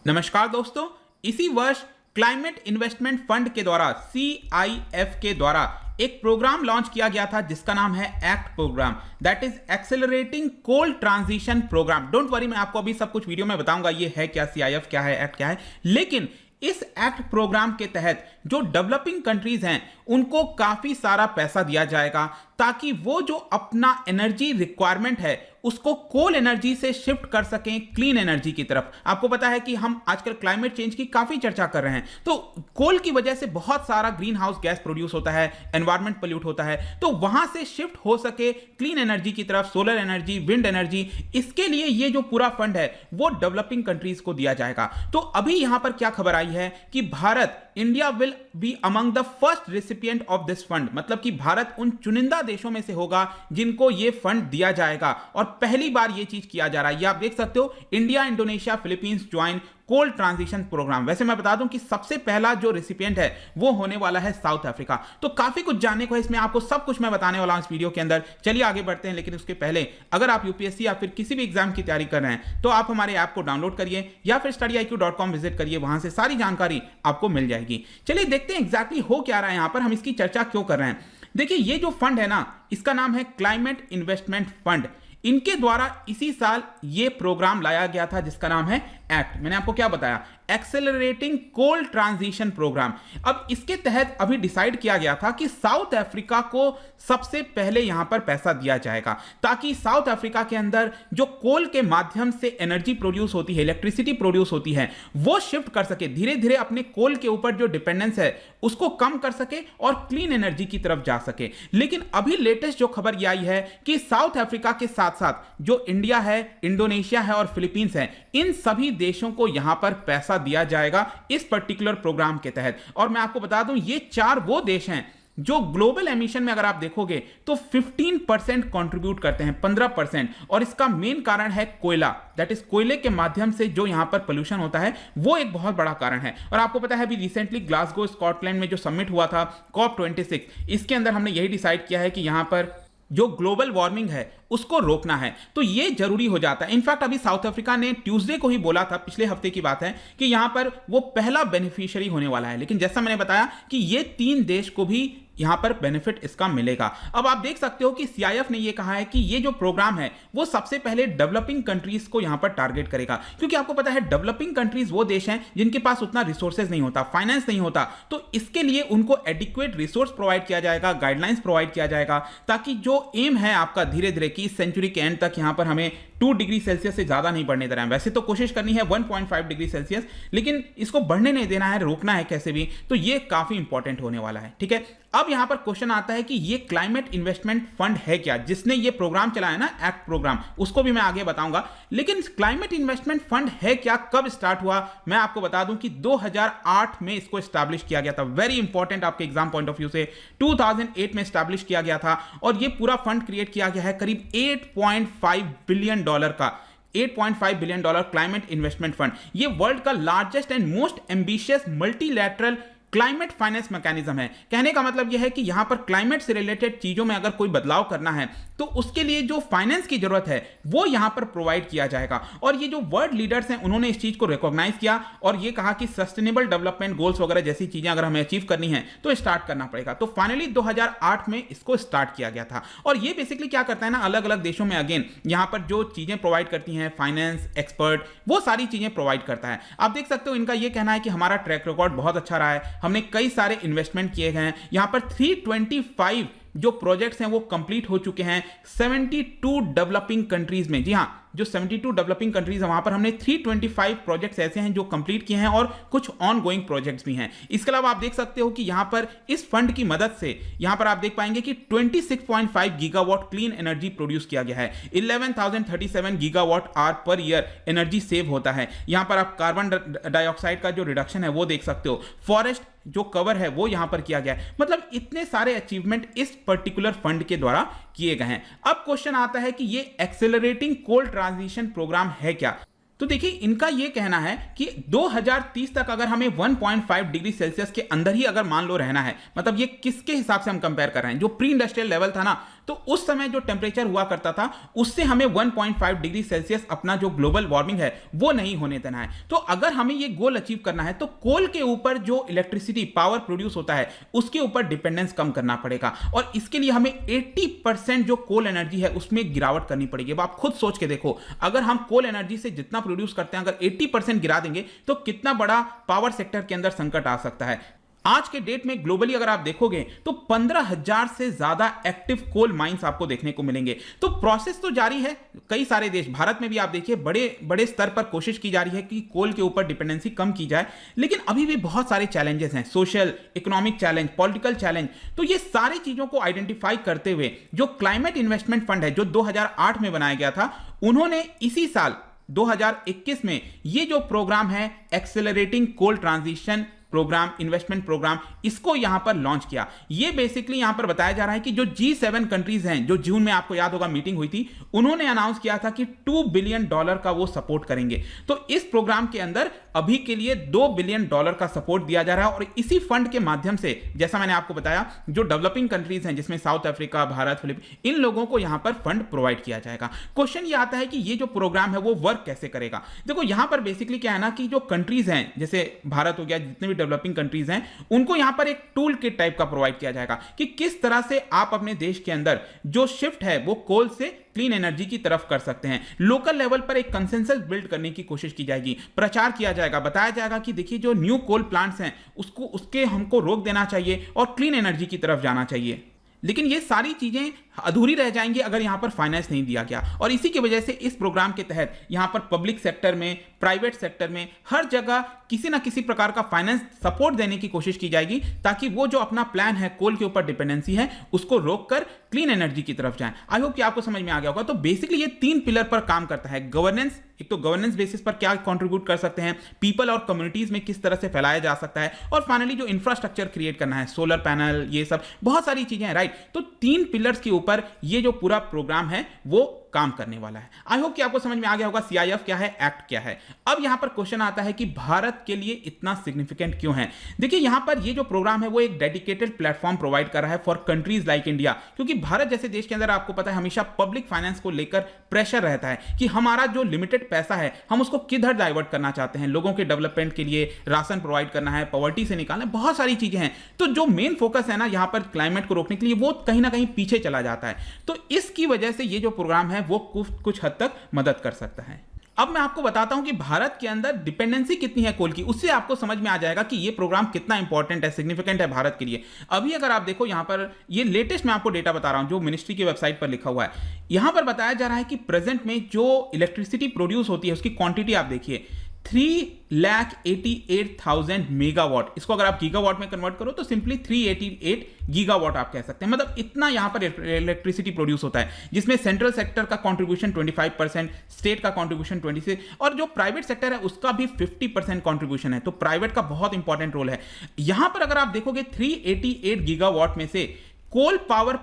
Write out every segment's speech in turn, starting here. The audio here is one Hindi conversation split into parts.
नमस्कार दोस्तों, इसी वर्ष क्लाइमेट इन्वेस्टमेंट फंड के द्वारा CIF के द्वारा एक प्रोग्राम लॉन्च किया गया था जिसका नाम है act program, that is accelerating coal transition program. Don't worry, मैं आपको अभी सब कुछ वीडियो में बताऊंगा ये है क्या, CIF क्या है, एक्ट क्या है। लेकिन इस एक्ट प्रोग्राम के तहत जो डेवलपिंग कंट्रीज हैं उनको काफी सारा पैसा दिया जाएगा ताकि वो जो अपना एनर्जी रिक्वायरमेंट है उसको कोल एनर्जी से शिफ्ट कर सकें क्लीन एनर्जी की तरफ। आपको पता है कि हम आजकल क्लाइमेट चेंज की काफी चर्चा कर रहे हैं, तो कोल की वजह से बहुत सारा ग्रीन हाउस गैस प्रोड्यूस होता है, एनवायरमेंट पोल्यूट होता है, तो वहां से शिफ्ट हो सके क्लीन एनर्जी की तरफ, सोलर एनर्जी, विंड एनर्जी। इसके लिए ये जो पूरा फंड है वो डेवलपिंग कंट्रीज को दिया जाएगा। तो अभी यहां पर क्या खबर आई है कि Bharat, India will be among the first recipient of this fund, मतलब कि भारत उन चुनिंदा देशों में से होगा जिनको ये फंड दिया जाएगा और पहली बार ये चीज किया जा रहा है। ये आप देख सकते हो, इंडिया, इंडोनेशिया, फिलीपींस ज्वाइन कोल ट्रांजिशन प्रोग्राम। वैसे मैं बता दूं कि सबसे पहला जो रेसिपिएंट है वो होने वाला है साउथ अफ्रीका। तो काफी कुछ जानने को है इसमें, आपको सब कुछ मैं बताने वाला हूं इस वीडियो के अंदर। चलिए आगे बढ़ते हैं, लेकिन उसके पहले अगर आप यूपीएससी या फिर किसी भी एग्जाम की तैयारी कर रहे हैं तो आप हमारे ऐप को डाउनलोड करिए या फिर studyIQ.com विजिट करिए, वहां से सारी जानकारी आपको मिल जाएगी। चलिए देखते हैं एग्जैक्टली हो क्या रहा है यहां पर, हम इसकी चर्चा क्यों कर रहे हैं। देखिए, ये जो फंड है ना, इसका नाम है क्लाइमेट इन्वेस्टमेंट फंड। इनके द्वारा इसी साल ये प्रोग्राम लाया गया था जिसका नाम है एक्ट। मैंने आपको क्या बताया, एक्सेलरेटिंग कोल ट्रांजिशन प्रोग्राम। अब इसके तहत अभी डिसाइड किया गया था कि साउथ अफ्रीका को सबसे पहले यहां पर पैसा दिया जाएगा ताकि साउथ अफ्रीका के अंदर जो कोल के माध्यम से एनर्जी प्रोड्यूस होती है, इलेक्ट्रिसिटी प्रोड्यूस होती है, वो शिफ्ट कर सके, धीरे धीरे अपने कोल के ऊपर जो डिपेंडेंस है उसको कम कर सके और क्लीन एनर्जी की तरफ जा सके। लेकिन अभी लेटेस्ट जो खबर यह आई है कि साउथ अफ्रीका के साथ साथ जो इंडिया है, इंडोनेशिया है और फिलीपींस है, इन सभी देशों को यहां पर पैसा दिया जाएगा इस पर्टिकुलर प्रोग्राम के तहत। और मैं आपको बता दूं, ये चार वो देश हैं जो ग्लोबल एमिशन में अगर आप देखोगे तो 15% कंट्रीब्यूट करते हैं, 15%। और इसका मेन कारण है कोयला, दैट इज कोयले के माध्यम से जो यहां पर पोल्यूशन होता है वो एक बहुत बड़ा कारण है। और आपको पता है अभी रिसेंटली ग्लासगो स्कॉटलैंड में जो समिट हुआ था COP26, इसके अंदर हमने यही डिसाइड किया है कि यहां पर जो ग्लोबल वार्मिंग है उसको रोकना है, तो ये जरूरी हो जाता है। इनफैक्ट अभी साउथ अफ्रीका ने ट्यूसडे को ही बोला था, पिछले हफ्ते की बात है, कि यहां पर वो पहला बेनिफिशियरी होने वाला है। लेकिन जैसा मैंने बताया कि ये 3 देश को भी यहां पर बेनिफिट इसका मिलेगा। अब आप देख सकते हो कि CIF ने ये कहा है कि ये जो प्रोग्राम है वो सबसे पहले डेवलपिंग कंट्रीज को यहां पर टारगेट करेगा, क्योंकि आपको पता है डेवलपिंग कंट्रीज वो देश हैं जिनके पास उतना रिसोर्सेज नहीं होता, फाइनेंस नहीं होता, तो इसके लिए उनको एडिक्वेट रिसोर्स प्रोवाइड किया जाएगा, गाइडलाइंस प्रोवाइड किया जाएगा, ताकि जो एम है आपका धीरे धीरे कि इस सेंचुरी के एंड तक यहां पर हमें 2 डिग्री सेल्सियस से ज्यादा नहीं बढ़ने देना है। वैसे तो कोशिश करनी है 1.5 डिग्री सेल्सियस, लेकिन इसको बढ़ने नहीं देना है, रोकना है कैसे भी, तो ये काफी इंपॉर्टेंट होने वाला है। ठीक है, अब यहां पर क्वेश्चन आता है कि ये क्लाइमेट इन्वेस्टमेंट फंड है क्या, जिसने ये प्रोग्राम चलाया ना, एक्ट प्रोग्राम, उसको भी मैं आगे बताऊंगा। लेकिन क्लाइमेट इन्वेस्टमेंट फंड है क्या, कब स्टार्ट हुआ, मैं आपको बता दूं कि 2008 में इसको एस्टैब्लिश किया गया था। वेरी इंपॉर्टेंट आपके एग्जाम पॉइंट ऑफ व्यू से, 2008 में एस्टैब्लिश किया गया था और ये पूरा फंड क्रिएट किया गया है करीब $8.5 बिलियन का। $8.5 बिलियन क्लाइमेट इन्वेस्टमेंट फंड, ये वर्ल्ड का largest and most ambitious multilateral climate finance mechanism है। कहने का मतलब यह है कि यहां पर क्लाइमेट से रिलेटेड चीजों में अगर कोई बदलाव करना है तो उसके लिए जो फाइनेंस की जरूरत है वो यहां पर प्रोवाइड किया जाएगा। और ये जो वर्ल्ड लीडर्स हैं उन्होंने इस चीज को रिकॉग्नाइज किया और ये कहा कि सस्टेनेबल डेवलपमेंट गोल्स वगैरह जैसी चीजें अगर हमें अचीव करनी है तो स्टार्ट करना पड़ेगा। तो फाइनली 2008 में इसको स्टार्ट किया गया था। और ये बेसिकली क्या करता है ना, अलग अलग देशों में अगेन यहां पर जो चीजें प्रोवाइड करती हैं, फाइनेंस, एक्सपर्ट, वो सारी चीजें प्रोवाइड करता है। आप देख सकते हो इनका ये कहना है कि हमारा ट्रैक रिकॉर्ड बहुत अच्छा रहा है, हमने कई सारे इन्वेस्टमेंट किए गए हैं, यहां पर 325 जो प्रोजेक्ट्स हैं वो कंप्लीट हो चुके हैं 72 डेवलपिंग कंट्रीज में। जी हां, जो 72 डेवलपिंग कंट्रीज है वहां पर हमने 325 प्रोजेक्ट्स ऐसे हैं जो कंप्लीट किए हैं और कुछ ऑन गोइंग प्रोजेक्ट्स भी हैं। इसके अलावा आप देख सकते हो कि यहां पर इस फंड की मदद से यहां पर आप देख पाएंगे कि 26.5 गीगावाट क्लीन एनर्जी प्रोड्यूस किया गया है, 11,037 gigawatt hour per year energy save होता है। यहां पर आप कार्बन डाइऑक्साइड का जो रिडक्शन है वो देख सकते हो, फॉरेस्ट जो कवर है वो यहां पर किया गया है। मतलब इतने सारे अचीवमेंट इस पर्टिकुलर फंड के द्वारा किए गए हैं। अब क्वेश्चन आता है कि ये एक्सेलरेटिंग कोल ट्रांजिशन प्रोग्राम है क्या। तो देखिए, इनका यह कहना है कि 2030 तक अगर हमें 1.5 डिग्री सेल्सियस के अंदर ही अगर मान लो रहना है, मतलब ये किसके हिसाब से हम कंपेयर कर रहे हैं, जो प्री इंडस्ट्रियल लेवल था ना तो उस समय जो टेम्परेचर हुआ करता था उससे हमें 1.5 डिग्री सेल्सियस अपना जो ग्लोबल वार्मिंग है वो नहीं होने देना है। तो अगर हमें ये गोल अचीव करना है तो कोल के ऊपर जो इलेक्ट्रिसिटी पावर प्रोड्यूस होता है उसके ऊपर डिपेंडेंस कम करना पड़ेगा, और इसके लिए हमें 80% जो कोल एनर्जी है उसमें गिरावट करनी पड़ेगी। अब आप खुद सोच के देखो, अगर हम कोल एनर्जी से जितना प्रोड्यूस करते हैं अगर 80% गिरा देंगे तो कितना बड़ा पावर सेक्टर के अंदर संकट आ सकता है। आज के डेट में ग्लोबली अगर आप देखोगे तो 15,000 से ज्यादा एक्टिव कोल माइंस आपको देखने को मिलेंगे। तो प्रोसेस तो जारी है, कई सारे देश, भारत में भी आप देखिए बड़े बड़े स्तर पर कोशिश की जा रही है कि कोल के ऊपर डिपेंडेंसी कम की जाए, लेकिन अभी भी बहुत सारे चैलेंजेस हैं, social, economic challenge, political challenge. तो ये सारी चीजों को आइडेंटिफाई करते हुए जो क्लाइमेट इन्वेस्टमेंट फंड है जो 2008 में बनाया गया था, उन्होंने इसी साल 2021 में ये जो प्रोग्राम है accelerating coal transition programme, investment programme, इसको यहां पर लॉन्च किया। ये बेसिकली यहां पर बताया जा रहा है कि जो G7 कंट्रीज हैं, जो जून में आपको याद होगा मीटिंग हुई थी, उन्होंने अनाउंस किया था कि $2 बिलियन का वो सपोर्ट करेंगे। तो इस प्रोग्राम के अंदर अभी के लिए $2 बिलियन का सपोर्ट दिया जा रहा है, और इसी फंड के माध्यम से, जैसा मैंने आपको बताया, जो डेवलपिंग कंट्रीज हैं जिसमें साउथ अफ्रीका, भारत, फिलीपींस, इन लोगों को यहां पर फंड प्रोवाइड किया जाएगा। क्वेश्चन ये आता है कि ये जो प्रोग्राम है वो वर्क कैसे करेगा। देखो यहां पर बेसिकली क्या है ना कि जो कंट्रीज हैं, जैसे भारत हो गया, जितने भी डेवलपिंग कंट्रीज हैं, उनको यहां पर एक टूल किट टाइप का प्रोवाइड किया जाएगा कि किस तरह से आप अपने देश के अंदर जो शिफ्ट है वो कोल से क्लीन एनर्जी की तरफ कर सकते हैं। लोकल लेवल पर एक कंसेंसस बिल्ड करने की कोशिश की जाएगी, प्रचार किया जाएगा, बताया जाएगा कि देखिए जो न्यू कोल प्लांट्स हैं उसके हमको रोक देना चाहिए और क्लीन एनर्जी की तरफ जाना चाहिए। लेकिन ये सारी चीजें अधूरी रह जाएंगी अगर यहां पर फाइनेंस नहीं दिया गया, और इसी की वजह से इस प्रोग्राम के तहत यहां पर पब्लिक सेक्टर में, प्राइवेट सेक्टर में, हर जगह किसी ना किसी प्रकार का फाइनेंस सपोर्ट देने की कोशिश की जाएगी, ताकि वो जो अपना प्लान है कोल के ऊपर डिपेंडेंसी है उसको रोककर क्लीन एनर्जी की तरफ जाएं। आई होप कि आपको समझ में आ गया होगा। तो बेसिकली ये 3 पिलर पर काम करता है। गवर्नेंस, एक तो गवर्नेंस बेसिस पर क्या कंट्रीब्यूट कर सकते हैं, पीपल और कम्युनिटीज में किस तरह से फैलाया जा सकता है, और फाइनली जो इंफ्रास्ट्रक्चर क्रिएट करना है, सोलर पैनल, ये सब बहुत सारी चीजें हैं, राइट। तो 3 पिलर्स के ऊपर ये जो पूरा प्रोग्राम है वो काम करने वाला है। आई होप कि आपको समझ में आ गया होगा CIF क्या है, एक्ट क्या है। अब यहां पर क्वेश्चन आता है कि भारत के लिए इतना सिग्निफिकेंट क्यों है। देखिए यहां पर ये जो प्रोग्राम है वो एक डेडिकेटेड प्लेटफॉर्म प्रोवाइड कर रहा है फॉर कंट्रीज लाइक इंडिया, क्योंकि भारत जैसे देश के अंदर आपको पता है हमेशा पब्लिक फाइनेंस को लेकर प्रेशर रहता है कि हमारा जो लिमिटेड पैसा है हम उसको किधर डाइवर्ट करना चाहते हैं, लोगों के डेवलपमेंट के लिए, राशन प्रोवाइड करना है, पॉवर्टी से निकालना है, बहुत सारी चीजें हैं। तो जो मेन फोकस है ना यहां पर क्लाइमेट को रोकने के लिए, वो कहीं ना कहीं पीछे चला जाता है। तो इसकी वजह से ये जो प्रोग्राम है वो कुछ हद तक मदद कर सकता है। अब मैं आपको बताता हूं कि भारत के अंदर डिपेंडेंसी कितनी है कोल की, उससे आपको समझ में आ जाएगा कि ये प्रोग्राम कितना इंपॉर्टेंट है, सिग्निफिकेंट है भारत के लिए। अभी अगर आप देखो यहां पर ये लेटेस्ट मैं आपको डेटा बता रहा हूं जो मिनिस्ट्री की वेबसाइट पर लिखा हुआ है, यहां पर बताया जा रहा है कि प्रेजेंट में जो इलेक्ट्रिसिटी प्रोड्यूस होती है उसकी क्वांटिटी आप देखिए 3,88,000 मेगावाट। इसको अगर आप गीगावाट में कन्वर्ट करो तो सिंपली 388 गीगावाट आप कह सकते हैं। मतलब इतना यहां पर इलेक्ट्रिसिटी प्रोड्यूस होता है, जिसमें सेंट्रल सेक्टर का कंट्रीब्यूशन 25%, स्टेट का कंट्रीब्यूशन 26%, और जो प्राइवेट सेक्टर है उसका भी 50% कंट्रीब्यूशन है। तो प्राइवेट का बहुत इंपॉर्टेंट रोल है यहां पर। अगर आप देखोगे 388 गीगावाट में से कोल पावर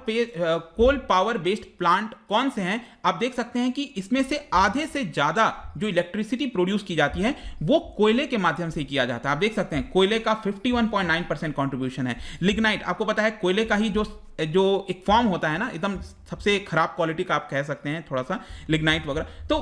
बेस्ड प्लांट कौन से हैं, आप देख सकते हैं कि इसमें से आधे से ज्यादा जो इलेक्ट्रिसिटी प्रोड्यूस की जाती है वो कोयले के माध्यम से किया जाता है। आप देख सकते हैं कोयले का 51.9% कंट्रीब्यूशन है। लिग्नाइट, आपको पता है कोयले का ही जो एक फॉर्म होता है ना, एकदम सबसे खराब क्वालिटी का आप कह सकते हैं थोड़ा सा, लिग्नाइट वगैरह, तो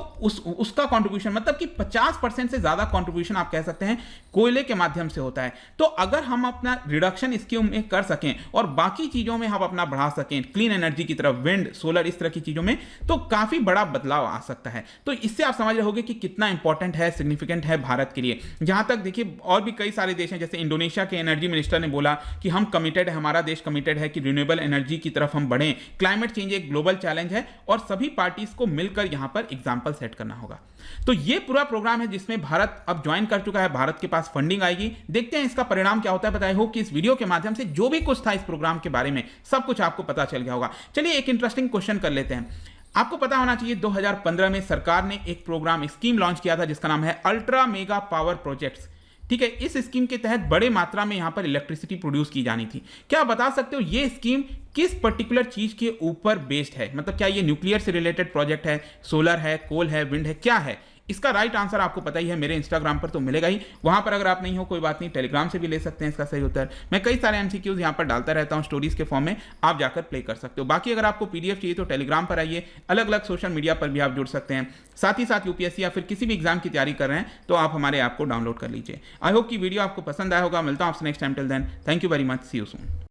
उसका कंट्रीब्यूशन मतलब कि 50% से ज्यादा कंट्रीब्यूशन आप कह सकते हैं कोयले के माध्यम से होता है। तो अगर हम अपना रिडक्शन इसके में कर सकें और बाकी चीजों में हम अपना बढ़ा सकें, क्लीन एनर्जी की तरफ, विंड, सोलर, इस तरह की चीजों में, तो काफी बड़ा बदलाव आ सकता है। तो इससे आप समझ रहे होंगे कि कितना इंपॉर्टेंट है, सिग्निफिकेंट है भारत के लिए। जहां तक देखिए और भी कई सारे देश हैं, जैसे इंडोनेशिया के एनर्जी मिनिस्टर ने बोला कि हम कमिटेड है, हमारा देश कमिटेड है कि रिन्यूएबल एनर्जी की तरफ हम बढ़ें। क्लाइमेट चेंज एक ग्लोबल चैलेंज है और सभी पार्टीज को मिलकर यहां पर एग्जांपल सेट करना होगा। तो ये पूरा प्रोग्राम है जिसमें भारत अब ज्वाइन कर चुका है, भारत के पास फंडिंग आएगी। देखते हैं इसका परिणाम क्या होता है। बताया हो कि इस वीडियो के माध्यम से जो भी कुछ था इस प्रोग्राम के बारे में सब कुछ आपको पता चल गया होगा। चलिए एक इंटरेस्टिंग क्वेश्चन कर लेते हैं। आपको पता होना चाहिए 2015 में सरकार ने एक प्रोग्राम, स्कीम लॉन्च किया था जिसका नाम है अल्ट्रा मेगा पावर प्रोजेक्ट्स। ठीक है, इस स्कीम के तहत बड़े मात्रा में यहां पर इलेक्ट्रिसिटी प्रोड्यूस की जानी थी। क्या आप बता सकते हो ये स्कीम किस पर्टिकुलर चीज के ऊपर बेस्ड है? मतलब क्या ये न्यूक्लियर से रिलेटेड प्रोजेक्ट है, सोलर है, कोल है, विंड है, क्या है? इसका राइट आंसर आपको पता ही है, मेरे इंस्टाग्राम पर तो मिलेगा ही, वहां पर अगर आप नहीं हो कोई बात नहीं, टेलीग्राम से भी ले सकते हैं इसका सही उत्तर। मैं कई सारे एमसीक्यूज यहां पर डालता रहता हूं स्टोरीज के फॉर्म में, आप जाकर प्ले कर सकते हो। बाकी अगर आपको पीडीएफ चाहिए तो टेलीग्राम पर आइए, अलग अलग सोशल मीडिया पर भी आप जुड़ सकते हैं। साथ ही साथ यूपीएससी या फिर किसी भी एग्जाम की तैयारी कर रहे हैं तो आप हमारे ऐप को डाउनलोड कर लीजिए। आई होप कि वीडियो आपको पसंद आया होगा। मिलता हूं आपसे next time, till then thank you very much, see you soon.